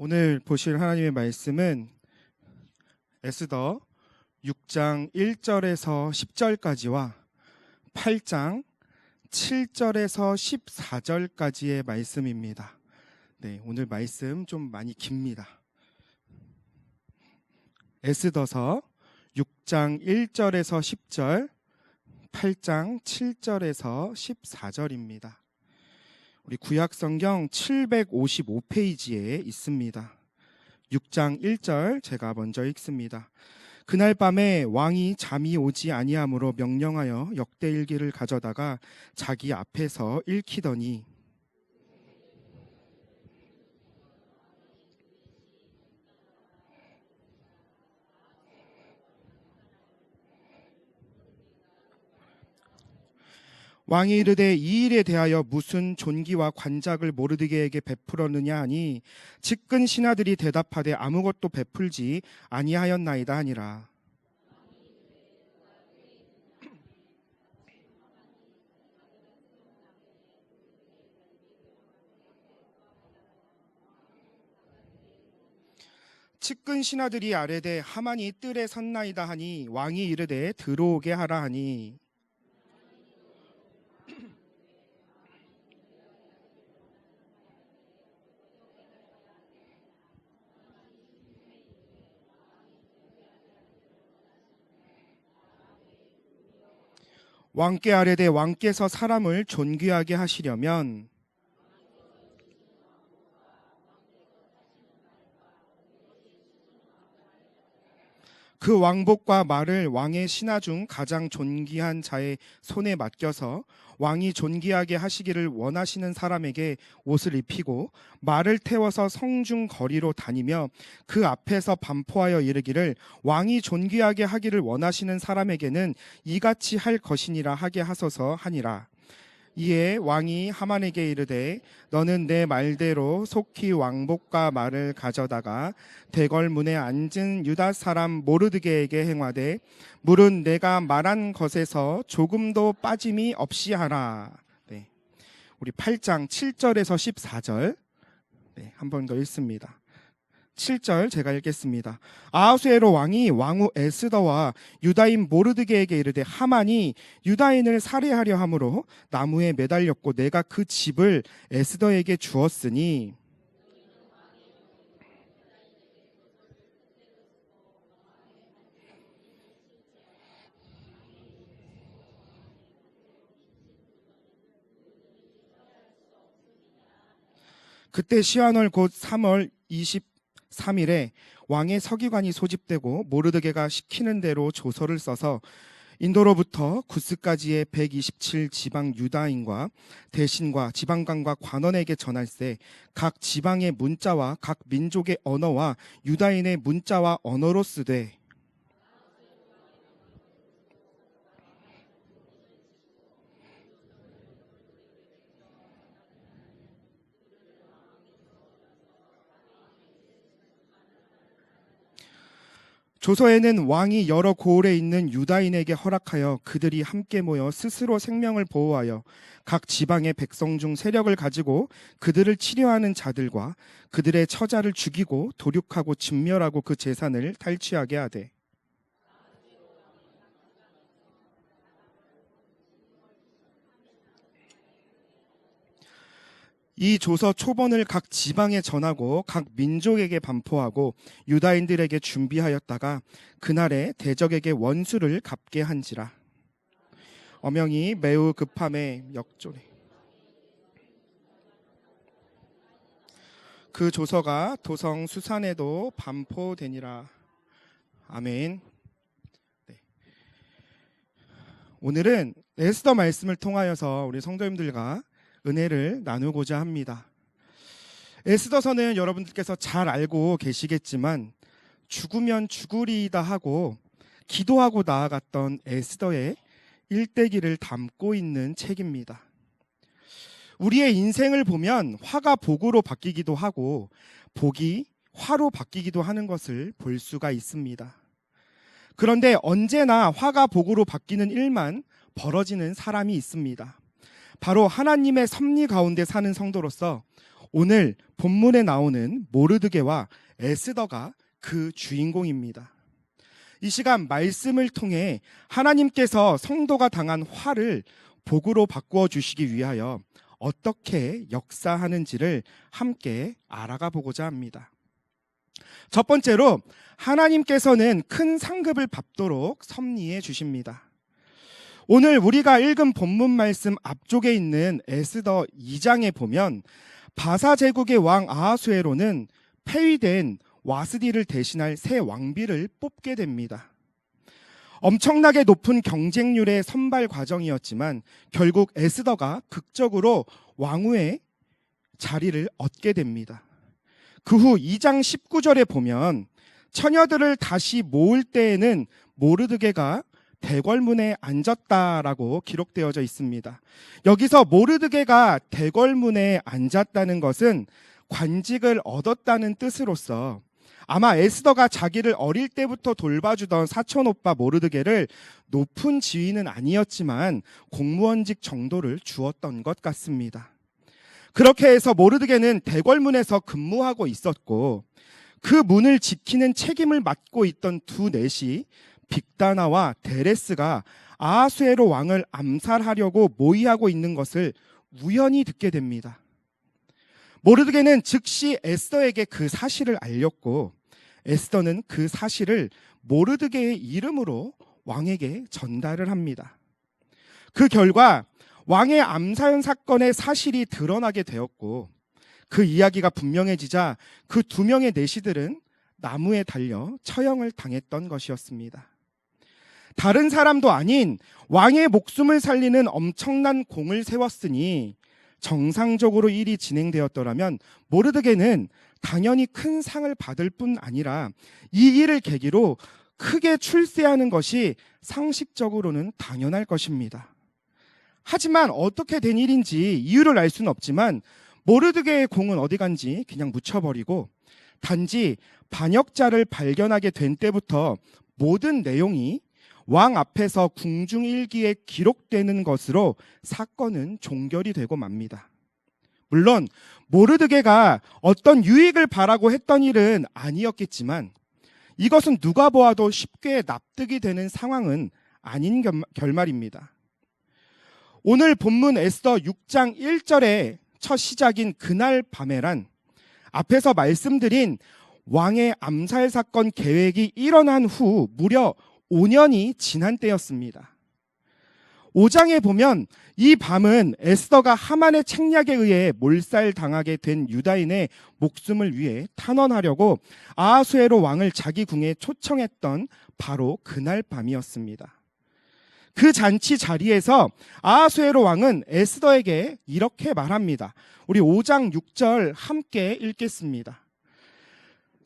오늘 보실 하나님의 말씀은 에스더 6장 1절에서 10절까지와 8장 7절에서 14절까지의 말씀입니다. 네, 오늘 말씀 좀 많이 깁니다. 에스더서 6장 1절에서 10절, 8장 7절에서 14절입니다. 우리 구약성경 755페이지에 있습니다. 6장 1절 제가 먼저 읽습니다. 그날 밤에 왕이 잠이 오지 아니하므로 명령하여 역대일기를 가져다가 자기 앞에서 읽히더니 왕이 이르되 이 일에 대하여 무슨 존귀와 관작을 모르드게에게 베풀었느냐 하니 측근 신하들이 대답하되 아무것도 베풀지 아니하였나이다 하니라. 측근 신하들이 아뢰되 하만이 뜰에 섰나이다 하니 왕이 이르되 들어오게 하라 하니 왕께 아뢰되 왕께서 사람을 존귀하게 하시려면 그 왕복과 말을 왕의 신하 중 가장 존귀한 자의 손에 맡겨서 왕이 존귀하게 하시기를 원하시는 사람에게 옷을 입히고 말을 태워서 성중 거리로 다니며 그 앞에서 반포하여 이르기를 왕이 존귀하게 하기를 원하시는 사람에게는 이같이 할 것이니라 하게 하소서 하니라. 이에 왕이 하만에게 이르되 너는 내 말대로 속히 왕복과 말을 가져다가 대궐문에 앉은 유다 사람 모르드게에게 행하되 물은 내가 말한 것에서 조금도 빠짐이 없이 하라. 네. 우리 8장 7절에서 14절 한 번 더 읽습니다. 7절 제가 읽겠습니다. 아하수에로 왕이 왕후 에스더와 유다인 모르드게에게 이르되 하만이 유다인을 살해하려 함으로 나무에 매달렸고 내가 그 집을 에스더에게 주었으니 그때 시한월 곧 3월 23일에 왕의 서기관이 소집되고 모르드게가 시키는 대로 조서를 써서 인도로부터 구스까지의 127 지방 유다인과 대신과 지방관과 관원에게 전할세 각 지방의 문자와 각 민족의 언어와 유다인의 문자와 언어로 쓰되 조서에는 왕이 여러 고을에 있는 유다인에게 허락하여 그들이 함께 모여 스스로 생명을 보호하여 각 지방의 백성 중 세력을 가지고 그들을 치려하는 자들과 그들의 처자를 죽이고 도륙하고 진멸하고 그 재산을 탈취하게 하되 이 조서 초본을 각 지방에 전하고 각 민족에게 반포하고 유다인들에게 준비하였다가 그날에 대적에게 원수를 갚게 한지라. 어명이 매우 급함에 역조래. 그 조서가 도성 수산에도 반포되니라. 아멘. 네. 오늘은 에스더 말씀을 통하여서 우리 성도님들과 은혜를 나누고자 합니다. 에스더서는 여러분들께서 잘 알고 계시겠지만 죽으면 죽으리이다 하고 기도하고 나아갔던 에스더의 일대기를 담고 있는 책입니다. 우리의 인생을 보면 화가 복으로 바뀌기도 하고 복이 화로 바뀌기도 하는 것을 볼 수가 있습니다. 그런데 언제나 화가 복으로 바뀌는 일만 벌어지는 사람이 있습니다. 바로 하나님의 섭리 가운데 사는 성도로서 오늘 본문에 나오는 모르드게와 에스더가 그 주인공입니다. 이 시간 말씀을 통해 하나님께서 성도가 당한 화를 복으로 바꾸어 주시기 위하여 어떻게 역사하는지를 함께 알아가 보고자 합니다. 첫 번째로 하나님께서는 큰 상급을 받도록 섭리해 주십니다. 오늘 우리가 읽은 본문 말씀 앞쪽에 있는 에스더 2장에 보면 바사 제국의 왕 아하수에로는 폐위된 와스디를 대신할 새 왕비를 뽑게 됩니다. 엄청나게 높은 경쟁률의 선발 과정이었지만 결국 에스더가 극적으로 왕후의 자리를 얻게 됩니다. 그 후 2장 19절에 보면 처녀들을 다시 모을 때에는 모르드게가 대궐문에 앉았다라고 기록되어져 있습니다. 여기서 모르드게가 대궐문에 앉았다는 것은 관직을 얻었다는 뜻으로서 아마 에스더가 자기를 어릴 때부터 돌봐주던 사촌오빠 모르드게를 높은 지위는 아니었지만 공무원직 정도를 주었던 것 같습니다. 그렇게 해서 모르드게는 대궐문에서 근무하고 있었고 그 문을 지키는 책임을 맡고 있던 두 넷이 빅다나와 데레스가 아하수에로 왕을 암살하려고 모의하고 있는 것을 우연히 듣게 됩니다. 모르드게는 즉시 에스더에게 그 사실을 알렸고 에스더는 그 사실을 모르드게의 이름으로 왕에게 전달을 합니다. 그 결과 왕의 암살 사건의 사실이 드러나게 되었고 그 이야기가 분명해지자 그 두 명의 내시들은 나무에 달려 처형을 당했던 것이었습니다. 다른 사람도 아닌 왕의 목숨을 살리는 엄청난 공을 세웠으니 정상적으로 일이 진행되었더라면 모르드게는 당연히 큰 상을 받을 뿐 아니라 이 일을 계기로 크게 출세하는 것이 상식적으로는 당연할 것입니다. 하지만 어떻게 된 일인지 이유를 알 수는 없지만 모르드게의 공은 어디 간지 그냥 묻혀버리고 단지 반역자를 발견하게 된 때부터 모든 내용이 왕 앞에서 궁중일기에 기록되는 것으로 사건은 종결이 되고 맙니다. 물론 모르드게가 어떤 유익을 바라고 했던 일은 아니었겠지만 이것은 누가 보아도 쉽게 납득이 되는 상황은 아닌 결말입니다. 오늘 본문 에스더 6장 1절의 첫 시작인 그날 밤에란 앞에서 말씀드린 왕의 암살 사건 계획이 일어난 후 무려 5년이 지난 때였습니다. 5장에 보면 이 밤은 에스더가 하만의 책략에 의해 몰살당하게 된 유다인의 목숨을 위해 탄원하려고 아하수에로 왕을 자기 궁에 초청했던 바로 그날 밤이었습니다. 그 잔치 자리에서 아하수에로 왕은 에스더에게 이렇게 말합니다. 우리 5장 6절 함께 읽겠습니다.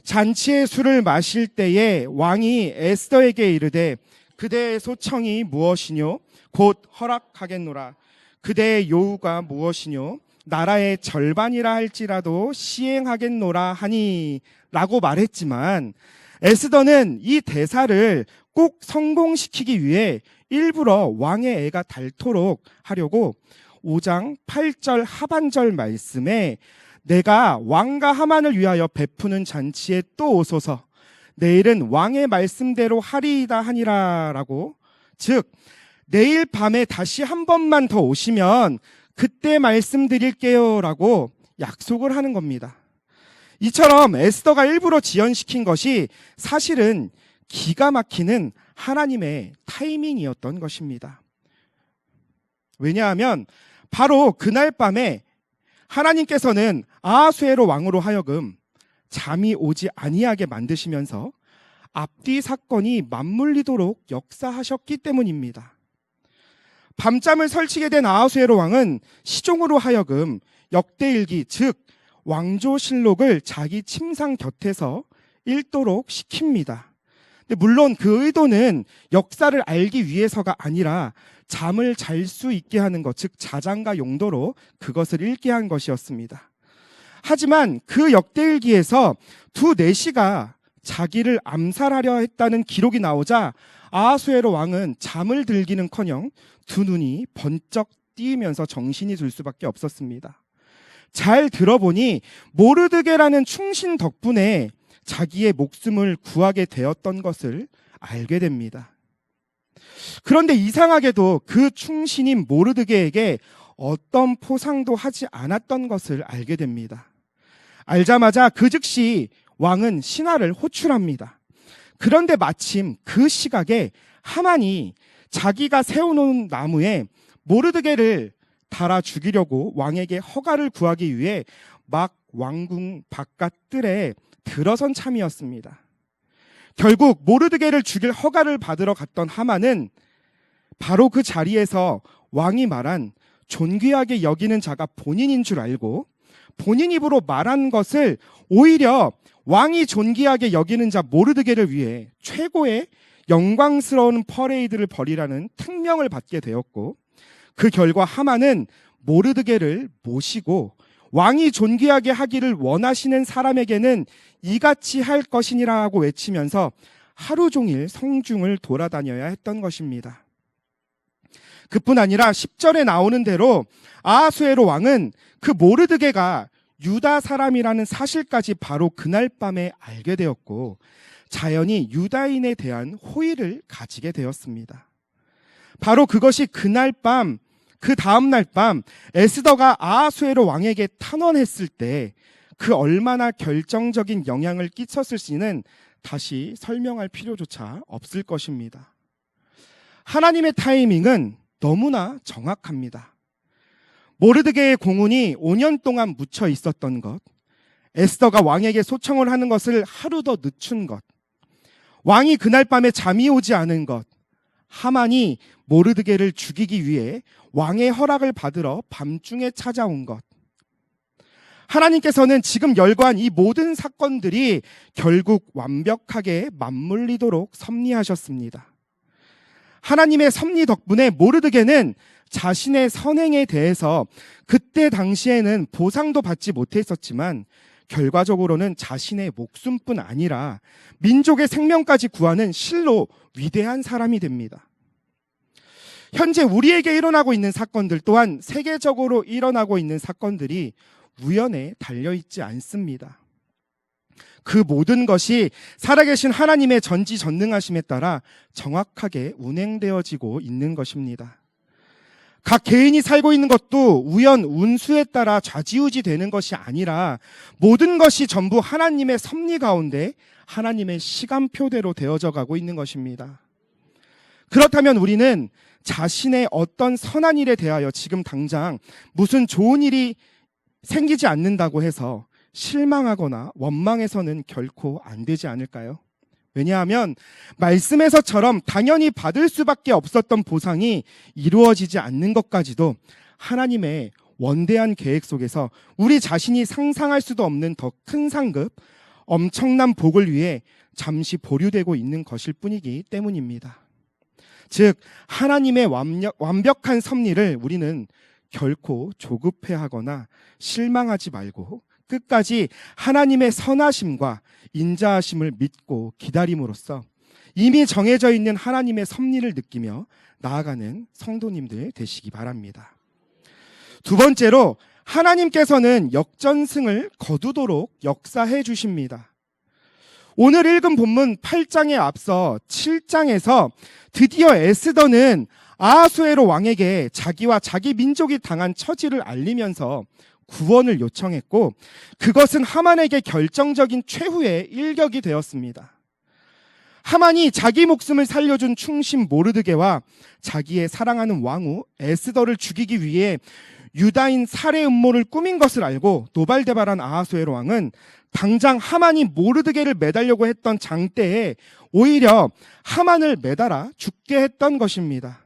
잔치의 술을 마실 때에 왕이 에스더에게 이르되 그대의 소청이 무엇이뇨? 곧 허락하겠노라. 그대의 요구가 무엇이뇨? 나라의 절반이라 할지라도 시행하겠노라 하니 라고 말했지만 에스더는 이 대사를 꼭 성공시키기 위해 일부러 왕의 애가 닳도록 하려고 5장 8절 하반절 말씀에 내가 왕과 하만을 위하여 베푸는 잔치에 또 오소서 내일은 왕의 말씀대로 하리이다 하니라 라고 즉 내일 밤에 다시 한 번만 더 오시면 그때 말씀드릴게요 라고 약속을 하는 겁니다. 이처럼 에스더가 일부러 지연시킨 것이 사실은 기가 막히는 하나님의 타이밍이었던 것입니다. 왜냐하면 바로 그날 밤에 하나님께서는 아하수에로 왕으로 하여금 잠이 오지 아니하게 만드시면서 앞뒤 사건이 맞물리도록 역사하셨기 때문입니다. 밤잠을 설치게 된 아하수에로 왕은 시종으로 하여금 역대일기 즉 왕조실록을 자기 침상 곁에서 읽도록 시킵니다. 근데 물론 그 의도는 역사를 알기 위해서가 아니라 잠을 잘 수 있게 하는 것, 즉 자장가 용도로 그것을 읽게 한 것이었습니다. 하지만 그 역대일기에서 두 내시가 자기를 암살하려 했다는 기록이 나오자 아하수에로 왕은 잠을 들기는커녕 두 눈이 번쩍 띄면서 정신이 들 수밖에 없었습니다. 잘 들어보니 모르드게라는 충신 덕분에 자기의 목숨을 구하게 되었던 것을 알게 됩니다. 그런데 이상하게도 그 충신인 모르드게에게 어떤 포상도 하지 않았던 것을 알게 됩니다. 알자마자 그 즉시 왕은 신하를 호출합니다. 그런데 마침 그 시각에 하만이 자기가 세워놓은 나무에 모르드게를 달아 죽이려고 왕에게 허가를 구하기 위해 막 왕궁 바깥 뜰에 들어선 참이었습니다. 결국 모르드게를 죽일 허가를 받으러 갔던 하만은 바로 그 자리에서 왕이 말한 존귀하게 여기는 자가 본인인 줄 알고 본인 입으로 말한 것을 오히려 왕이 존귀하게 여기는 자 모르드게를 위해 최고의 영광스러운 퍼레이드를 벌이라는 특명을 받게 되었고, 그 결과 하만은 모르드게를 모시고 왕이 존귀하게 하기를 원하시는 사람에게는 이같이 할 것이니라고 외치면서 하루 종일 성중을 돌아다녀야 했던 것입니다. 그뿐 아니라 10절에 나오는 대로 아하수에로 왕은 그 모르드게가 유다 사람이라는 사실까지 바로 그날 밤에 알게 되었고, 자연히 유다인에 대한 호의를 가지게 되었습니다. 바로 그것이 그날 밤, 그 다음날 밤 에스더가 아하수에로 왕에게 탄원했을 때 그 얼마나 결정적인 영향을 끼쳤을지는 다시 설명할 필요조차 없을 것입니다. 하나님의 타이밍은 너무나 정확합니다. 모르드게의 공훈이 5년 동안 묻혀 있었던 것, 에스더가 왕에게 소청을 하는 것을 하루 더 늦춘 것, 왕이 그날 밤에 잠이 오지 않은 것, 하만이 모르드게를 죽이기 위해 왕의 허락을 받으러 밤중에 찾아온 것, 하나님께서는 지금 열거한 이 모든 사건들이 결국 완벽하게 맞물리도록 섭리하셨습니다. 하나님의 섭리 덕분에 모르드게는 자신의 선행에 대해서 그때 당시에는 보상도 받지 못했었지만 결과적으로는 자신의 목숨뿐 아니라 민족의 생명까지 구하는 실로 위대한 사람이 됩니다. 현재 우리에게 일어나고 있는 사건들 또한 세계적으로 일어나고 있는 사건들이 우연에 달려있지 않습니다. 그 모든 것이 살아계신 하나님의 전지전능하심에 따라 정확하게 운행되어지고 있는 것입니다. 각 개인이 살고 있는 것도 우연, 운수에 따라 좌지우지 되는 것이 아니라 모든 것이 전부 하나님의 섭리 가운데 하나님의 시간표대로 되어져 가고 있는 것입니다. 그렇다면 우리는 자신의 어떤 선한 일에 대하여 지금 당장 무슨 좋은 일이 생기지 않는다고 해서 실망하거나 원망해서는 결코 안 되지 않을까요? 왜냐하면 말씀에서처럼 당연히 받을 수밖에 없었던 보상이 이루어지지 않는 것까지도 하나님의 원대한 계획 속에서 우리 자신이 상상할 수도 없는 더 큰 상급, 엄청난 복을 위해 잠시 보류되고 있는 것일 뿐이기 때문입니다. 즉 하나님의 완벽한 섭리를 우리는 결코 조급해하거나 실망하지 말고 끝까지 하나님의 선하심과 인자하심을 믿고 기다림으로써 이미 정해져 있는 하나님의 섭리를 느끼며 나아가는 성도님들 되시기 바랍니다. 두 번째로 하나님께서는 역전승을 거두도록 역사해 주십니다. 오늘 읽은 본문 8장에 앞서 7장에서 드디어 에스더는 아하수에로 왕에게 자기와 자기 민족이 당한 처지를 알리면서 구원을 요청했고 그것은 하만에게 결정적인 최후의 일격이 되었습니다. 하만이 자기 목숨을 살려준 충신 모르드게와 자기의 사랑하는 왕후 에스더를 죽이기 위해 유다인 살해 음모를 꾸민 것을 알고 노발대발한 아하수에로 왕은 당장 하만이 모르드게를 매달려고 했던 장대에 오히려 하만을 매달아 죽게 했던 것입니다.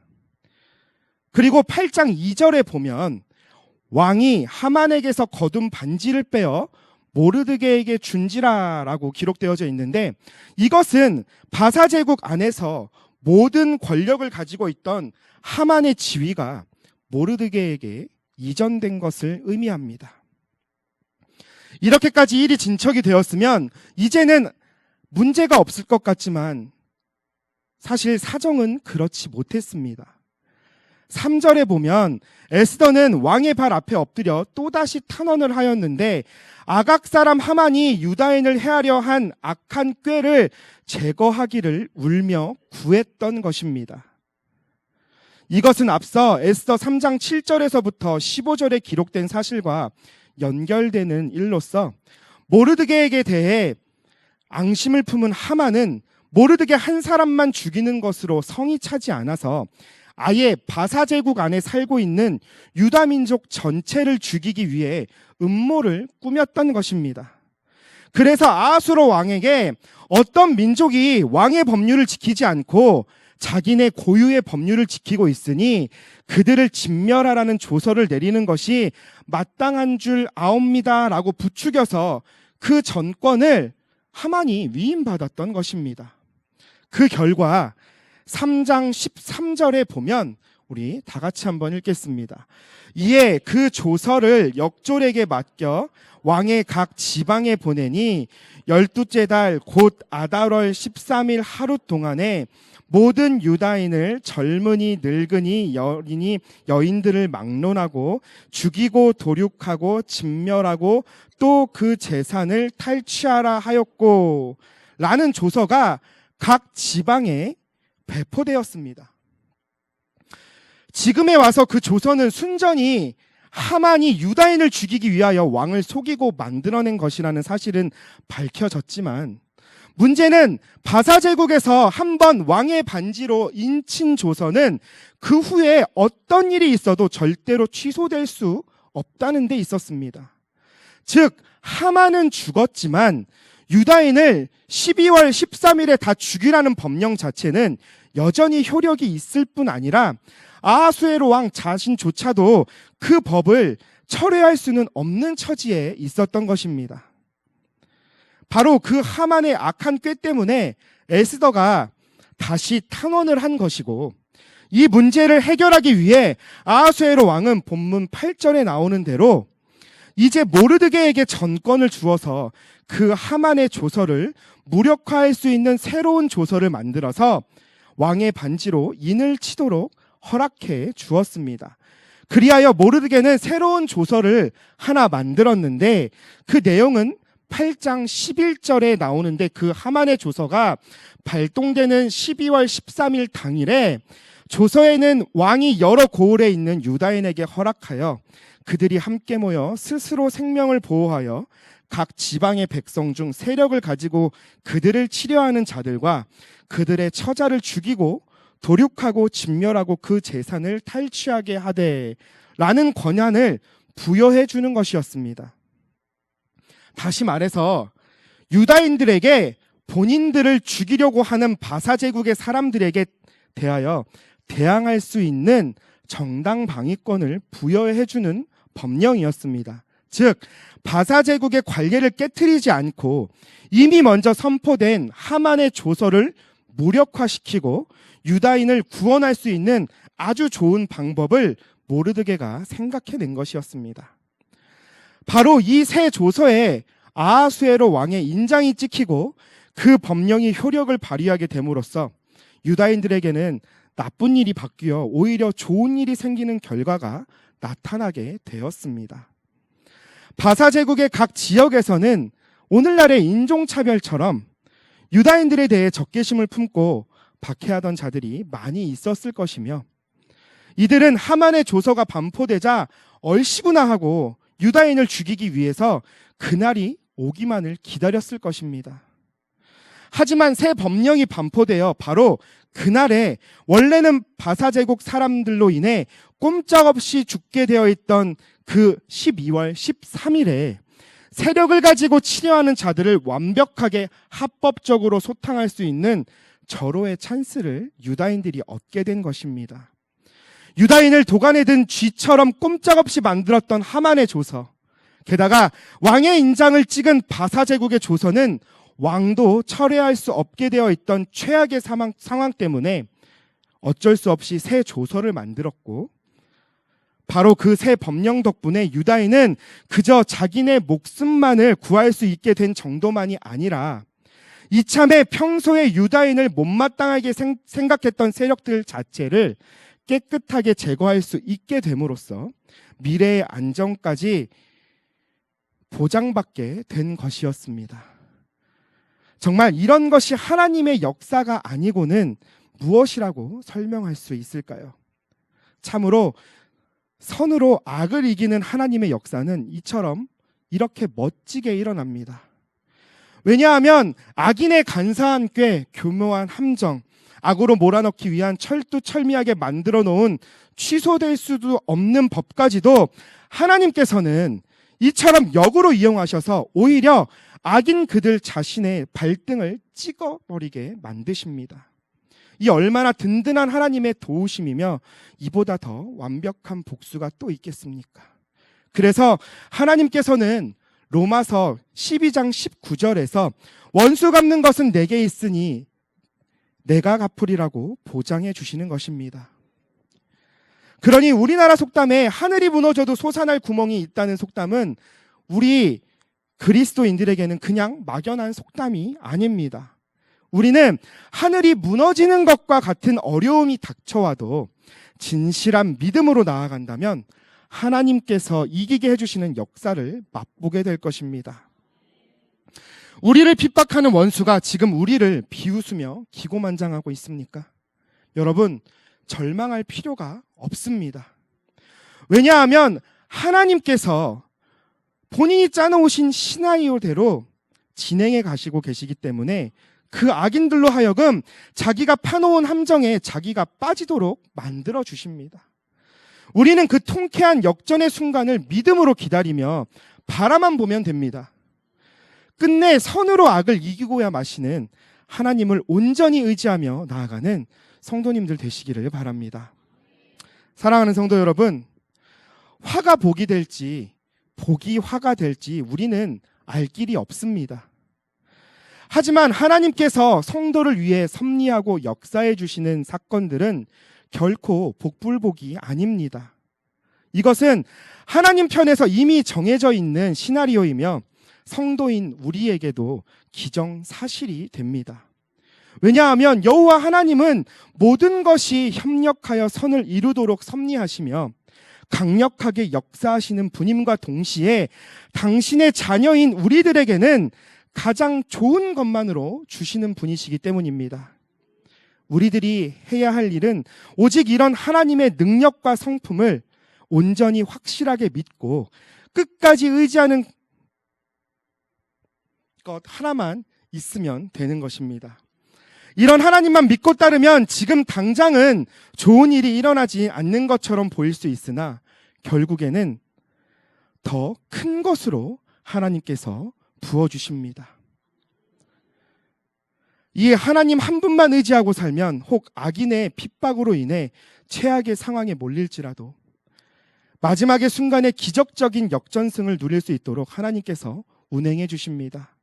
그리고 8장 2절에 보면 왕이 하만에게서 거둔 반지를 빼어 모르드게에게 준지라라고 기록되어져 있는데 이것은 바사 제국 안에서 모든 권력을 가지고 있던 하만의 지위가 모르드게에게 이전된 것을 의미합니다. 이렇게까지 일이 진척이 되었으면 이제는 문제가 없을 것 같지만 사실 사정은 그렇지 못했습니다. 3절에 보면 에스더는 왕의 발 앞에 엎드려 또다시 탄원을 하였는데 아각 사람 하만이 유다인을 해하려 한 악한 꾀를 제거하기를 울며 구했던 것입니다. 이것은 앞서 에스더 3장 7절에서부터 15절에 기록된 사실과 연결되는 일로서 모르드게에게 대해 앙심을 품은 하만은 모르드게 한 사람만 죽이는 것으로 성이 차지 않아서 아예 바사 제국 안에 살고 있는 유다 민족 전체를 죽이기 위해 음모를 꾸몄던 것입니다. 그래서 아하수로 왕에게 어떤 민족이 왕의 법률을 지키지 않고 자기네 고유의 법률을 지키고 있으니 그들을 진멸하라는 조서를 내리는 것이 마땅한 줄 아옵니다라고 부추겨서 그 전권을 하만이 위임받았던 것입니다. 그 결과 3장 13절에 보면 우리 다 같이 한번 읽겠습니다. 이에 그 조서를 역졸에게 맡겨 왕의 각 지방에 보내니 12째 달 곧 아달월 13일 하루 동안에 모든 유다인을 젊은이 늙은이 여인이 여인들을 막론하고 죽이고 도륙하고 진멸하고 또 그 재산을 탈취하라 하였고 라는 조서가 각 지방에 배포되었습니다. 지금에 와서 그 조서는 순전히 하만이 유다인을 죽이기 위하여 왕을 속이고 만들어낸 것이라는 사실은 밝혀졌지만 문제는 바사 제국에서 한번 왕의 반지로 인친 조서는 그 후에 어떤 일이 있어도 절대로 취소될 수 없다는 데 있었습니다. 즉 하만은 죽었지만 유다인을 12월 13일에 다 죽이라는 법령 자체는 여전히 효력이 있을 뿐 아니라 아하수에로 왕 자신조차도 그 법을 철회할 수는 없는 처지에 있었던 것입니다. 바로 그 하만의 악한 꾀 때문에 에스더가 다시 탄원을 한 것이고 이 문제를 해결하기 위해 아하수에로 왕은 본문 8절에 나오는 대로 이제 모르드게에게 전권을 주어서 그 하만의 조서를 무력화할 수 있는 새로운 조서를 만들어서 왕의 반지로 인을 치도록 허락해 주었습니다. 그리하여 모르드게는 새로운 조서를 하나 만들었는데 그 내용은 8장 11절에 나오는데 그 하만의 조서가 발동되는 12월 13일 당일에 조서에는 왕이 여러 고을에 있는 유다인에게 허락하여 그들이 함께 모여 스스로 생명을 보호하여 각 지방의 백성 중 세력을 가지고 그들을 치려하는 자들과 그들의 처자를 죽이고 도륙하고 진멸하고 그 재산을 탈취하게 하되 라는 권한을 부여해 주는 것이었습니다. 다시 말해서 유다인들에게 본인들을 죽이려고 하는 바사 제국의 사람들에게 대하여 대항할 수 있는 정당 방위권을 부여해 주는 법령이었습니다. 즉 바사 제국의 관례를 깨트리지 않고 이미 먼저 선포된 하만의 조서를 무력화시키고 유다인을 구원할 수 있는 아주 좋은 방법을 모르드게가 생각해낸 것이었습니다. 바로 이 새 조서에 아하수에로 왕의 인장이 찍히고 그 법령이 효력을 발휘하게 됨으로써 유다인들에게는 나쁜 일이 바뀌어 오히려 좋은 일이 생기는 결과가 나타나게 되었습니다. 바사 제국의 각 지역에서는 오늘날의 인종차별처럼 유다인들에 대해 적개심을 품고 박해하던 자들이 많이 있었을 것이며 이들은 하만의 조서가 반포되자 얼씨구나 하고 유다인을 죽이기 위해서 그날이 오기만을 기다렸을 것입니다. 하지만 새 법령이 반포되어 바로 그날에 원래는 바사 제국 사람들로 인해 꼼짝없이 죽게 되어 있던 그 12월 13일에 세력을 가지고 치려하는 자들을 완벽하게 합법적으로 소탕할 수 있는 절호의 찬스를 유다인들이 얻게 된 것입니다. 유다인을 도간에 든 쥐처럼 꼼짝없이 만들었던 하만의 조서, 게다가 왕의 인장을 찍은 바사 제국의 조서는 왕도 철회할 수 없게 되어 있던 최악의 상황 때문에 어쩔 수 없이 새 조서를 만들었고 바로 그 새 법령 덕분에 유다인은 그저 자기네 목숨만을 구할 수 있게 된 정도만이 아니라 이참에 평소에 유다인을 못마땅하게 생각했던 세력들 자체를 깨끗하게 제거할 수 있게 됨으로써 미래의 안정까지 보장받게 된 것이었습니다. 정말 이런 것이 하나님의 역사가 아니고는 무엇이라고 설명할 수 있을까요? 참으로 선으로 악을 이기는 하나님의 역사는 이처럼 이렇게 멋지게 일어납니다. 왜냐하면 악인의 간사한 꾀, 교묘한 함정, 악으로 몰아넣기 위한 철두철미하게 만들어 놓은 취소될 수도 없는 법까지도 하나님께서는 이처럼 역으로 이용하셔서 오히려 악인 그들 자신의 발등을 찍어버리게 만드십니다. 이 얼마나 든든한 하나님의 도우심이며 이보다 더 완벽한 복수가 또 있겠습니까? 그래서 하나님께서는 로마서 12장 19절에서 원수 갚는 것은 내게 있으니 내가 갚으리라고 보장해 주시는 것입니다. 그러니 우리나라 속담에 하늘이 무너져도 솟아날 구멍이 있다는 속담은 우리 그리스도인들에게는 그냥 막연한 속담이 아닙니다. 우리는 하늘이 무너지는 것과 같은 어려움이 닥쳐와도 진실한 믿음으로 나아간다면 하나님께서 이기게 해주시는 역사를 맛보게 될 것입니다. 우리를 핍박하는 원수가 지금 우리를 비웃으며 기고만장하고 있습니까? 여러분, 절망할 필요가 없습니다. 왜냐하면 하나님께서 본인이 짜놓으신 시나리오대로 진행해 가시고 계시기 때문에 그 악인들로 하여금 자기가 파놓은 함정에 자기가 빠지도록 만들어 주십니다. 우리는 그 통쾌한 역전의 순간을 믿음으로 기다리며 바라만 보면 됩니다. 끝내 선으로 악을 이기고야 마시는 하나님을 온전히 의지하며 나아가는 성도님들 되시기를 바랍니다. 사랑하는 성도 여러분, 화가 복이 될지 복이 화가 될지 우리는 알 길이 없습니다. 하지만 하나님께서 성도를 위해 섭리하고 역사해 주시는 사건들은 결코 복불복이 아닙니다. 이것은 하나님 편에서 이미 정해져 있는 시나리오이며 성도인 우리에게도 기정사실이 됩니다. 왜냐하면 여호와 하나님은 모든 것이 협력하여 선을 이루도록 섭리하시며 강력하게 역사하시는 분임과 동시에 당신의 자녀인 우리들에게는 가장 좋은 것만으로 주시는 분이시기 때문입니다. 우리들이 해야 할 일은 오직 이런 하나님의 능력과 성품을 온전히 확실하게 믿고 끝까지 의지하는 것 하나만 있으면 되는 것입니다. 이런 하나님만 믿고 따르면 지금 당장은 좋은 일이 일어나지 않는 것처럼 보일 수 있으나 결국에는 더 큰 것으로 하나님께서 부어주십니다. 이 하나님 한 분만 의지하고 살면 혹 악인의 핍박으로 인해 최악의 상황에 몰릴지라도 마지막의 순간에 기적적인 역전승을 누릴 수 있도록 하나님께서 운행해 주십니다.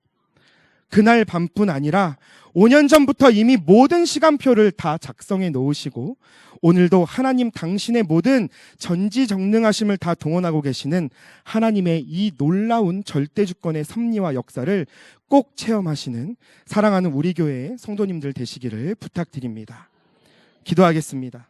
그날 밤뿐 아니라 5년 전부터 이미 모든 시간표를 다 작성해 놓으시고 오늘도 하나님 당신의 모든 전지전능하심을 다 동원하고 계시는 하나님의 이 놀라운 절대주권의 섭리와 역사를 꼭 체험하시는 사랑하는 우리 교회의 성도님들 되시기를 부탁드립니다. 기도하겠습니다.